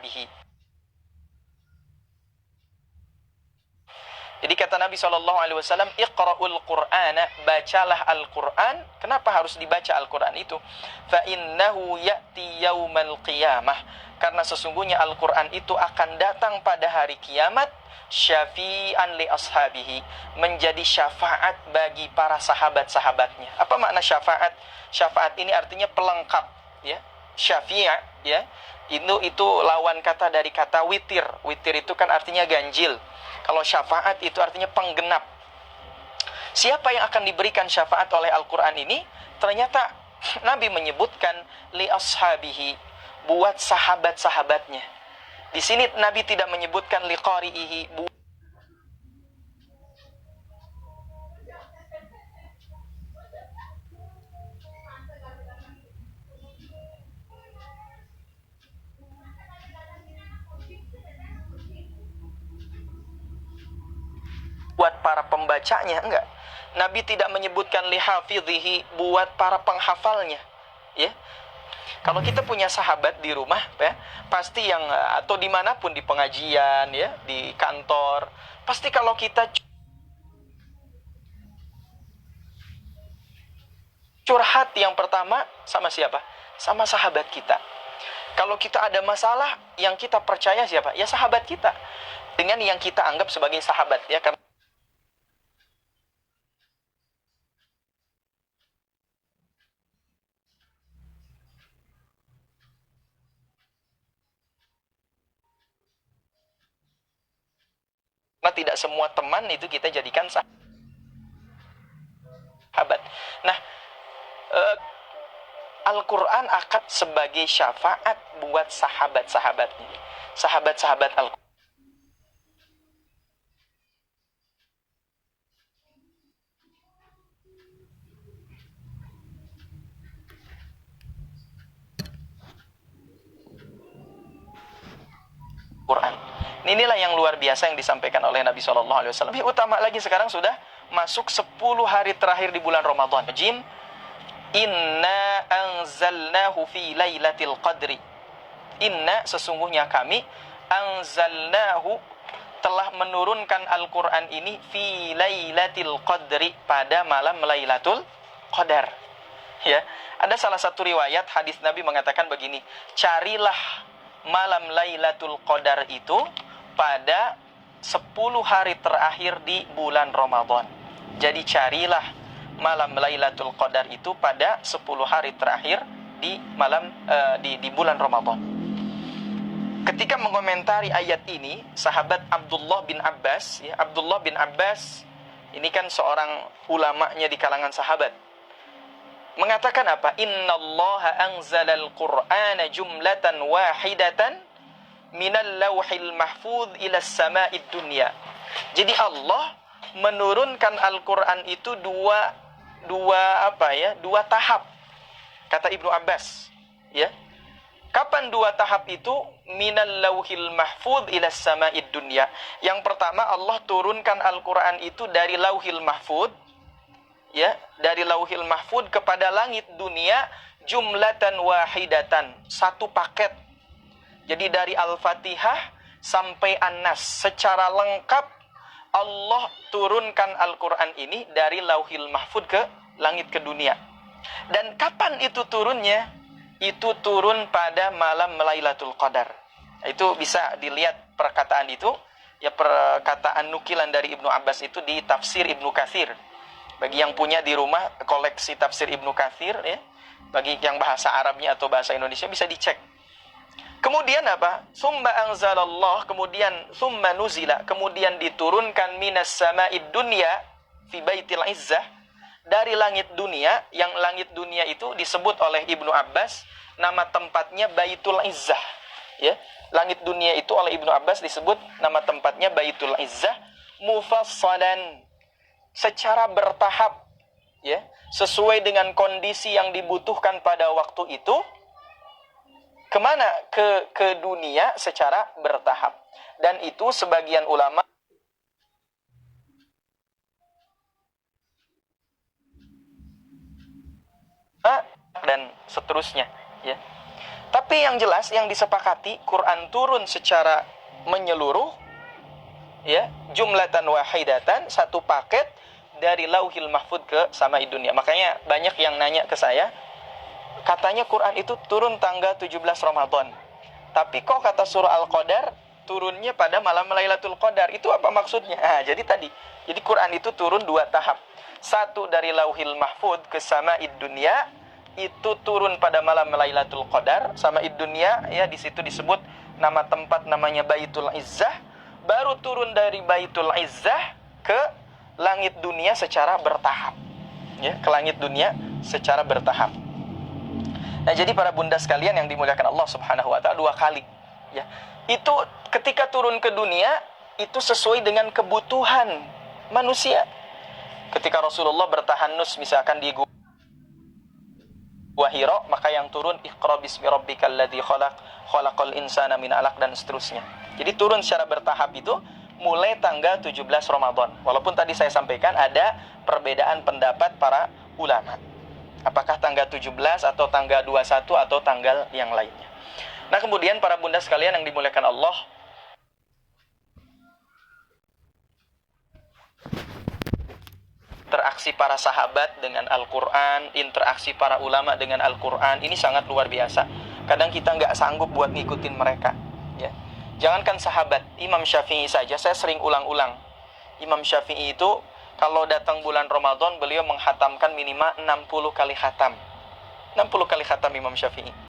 ashabihi. Jadi kata Nabi SAW, Iqra'ul Qur'ana, bacalah Al-Quran. Kenapa harus dibaca Al-Quran itu? Fa'innahu ya'ti yawmal qiyamah. Karena sesungguhnya Al-Quran itu akan datang pada hari kiamat, syafi'an li ashabihi, menjadi syafaat bagi para sahabat-sahabatnya. Apa makna syafaat? Syafaat ini artinya pelengkap, ya. Syafi'a, ya. Itu lawan kata dari kata witir. Witir itu kan artinya ganjil. Kalau syafaat itu artinya penggenap. Siapa yang akan diberikan syafaat oleh Al-Quran ini? Ternyata Nabi menyebutkan li ashabihi, buat sahabat-sahabatnya. Di sini Nabi tidak menyebutkan li qari'ihi, buat para pembacanya, enggak. Nabi tidak menyebutkan li hafidhihi, buat para penghafalnya, ya. Kalau kita punya sahabat di rumah, ya, pasti yang atau dimanapun, di pengajian, ya, di kantor, pasti kalau kita curhat yang pertama sama siapa? Sama sahabat kita. Kalau kita ada masalah, yang kita percaya siapa? Ya sahabat kita. Dengan yang kita anggap sebagai sahabat, ya, karena tidak semua teman itu kita jadikan sahabat. Nah, Al-Quran akan sebagai syafaat buat sahabat-sahabatnya, sahabat-sahabat Al-Quran. Inilah yang luar biasa yang disampaikan oleh Nabi SAW. Lebih utama lagi sekarang sudah masuk 10 hari terakhir di bulan Ramadan. Jim, inna anzalnahu fi lailatul qadri. Inna, sesungguhnya kami, anzalnahu, telah menurunkan Al-Quran ini fi lailatul qadri, pada malam Lailatul Qadar. Ya, ada salah satu riwayat hadis Nabi mengatakan begini, carilah malam Lailatul Qadar itu pada 10 hari terakhir di bulan Ramadan. Jadi carilah malam Lailatul Qadar itu pada 10 hari terakhir di malam di bulan Ramadan. Ketika mengomentari ayat ini, sahabat Abdullah bin Abbas, ya, Abdullah bin Abbas ini kan seorang ulamanya di kalangan sahabat, mengatakan apa? Innallaha anzalal Qur'ana jumlatan wahidatan minal lauhil mahfuz ila sama'id dunya. Jadi Allah menurunkan Al-Quran itu dua tahap, kata Ibnu Abbas, ya. Kapan dua tahap itu? Minal lauhil mahfuz ila sama'id dunya. Yang pertama, Allah turunkan Al-Quran itu dari lauhil mahfuz, ya, dari lauhil mahfuz kepada langit dunia, jumlatan wahidatan, satu paket. Jadi dari Al-Fatihah sampai An-Nas secara lengkap Allah turunkan Al-Quran ini dari lauhil mahfuz ke langit ke dunia. Dan kapan itu turunnya? Itu turun pada malam Lailatul Qadar. Itu bisa dilihat perkataan itu, ya, perkataan nukilan dari Ibnu Abbas itu di tafsir Ibnu Katsir. Bagi yang punya di rumah koleksi tafsir Ibnu Katsir, ya, bagi yang bahasa Arabnya atau bahasa Indonesia bisa dicek. Kemudian apa? Summa anzalallah, kemudian summa nuzila, kemudian diturunkan minas sama'id dunya fi baitil izzah, dari langit dunia, yang langit dunia itu disebut oleh Ibnu Abbas nama tempatnya Baitul Izzah, ya. Langit dunia itu oleh Ibnu Abbas disebut nama tempatnya Baitul Izzah, mufassalan, secara bertahap, ya, sesuai dengan kondisi yang dibutuhkan pada waktu itu. Kemana? Ke dunia secara bertahap. Dan itu sebagian ulama dan seterusnya, ya. Tapi yang jelas, yang disepakati, Quran turun secara menyeluruh, ya, jumlatan wahidatan, satu paket dari Lauhil Mahfud ke samai dunia. Makanya banyak yang nanya ke saya, katanya Quran itu turun tanggal 17 Ramadan. Tapi kok kata surah Al-Qadar turunnya pada malam Lailatul Qadar? Itu apa maksudnya? Jadi Quran itu turun 2 tahap. Satu dari Lauhil Mahfud ke samai dunia, itu turun pada malam Lailatul Qadar. Samai dunia, ya, di situ disebut nama tempat, namanya Baitul Izzah. Baru turun dari Baitul Izzah ke langit dunia secara bertahap, ya, ke langit dunia secara bertahap. Nah, jadi para bunda sekalian yang dimuliakan Allah Subhanahu wa taala, 2 kali, ya. Itu ketika turun ke dunia itu sesuai dengan kebutuhan manusia. Ketika Rasulullah bertahanus misalkan di Gua Hira, maka yang turun Iqra bismi rabbikal ladzi khalaq, khalaqal insana min 'alaq, dan seterusnya. Jadi turun secara bertahap itu mulai tanggal 17 Ramadan. Walaupun tadi saya sampaikan ada perbedaan pendapat para ulama. Apakah tanggal 17 atau tanggal 21 atau tanggal yang lainnya. Nah, kemudian para bunda sekalian yang dimuliakan Allah, interaksi para sahabat dengan Al-Quran, interaksi para ulama dengan Al-Quran, ini sangat luar biasa. Kadang kita nggak sanggup buat ngikutin mereka, ya. Jangankan sahabat, Imam Syafi'i saja, saya sering ulang-ulang. Imam Syafi'i itu kalau datang bulan Ramadan, beliau menghatamkan minimal 60 kali khatam. 60 kali khatam Imam Syafi'i.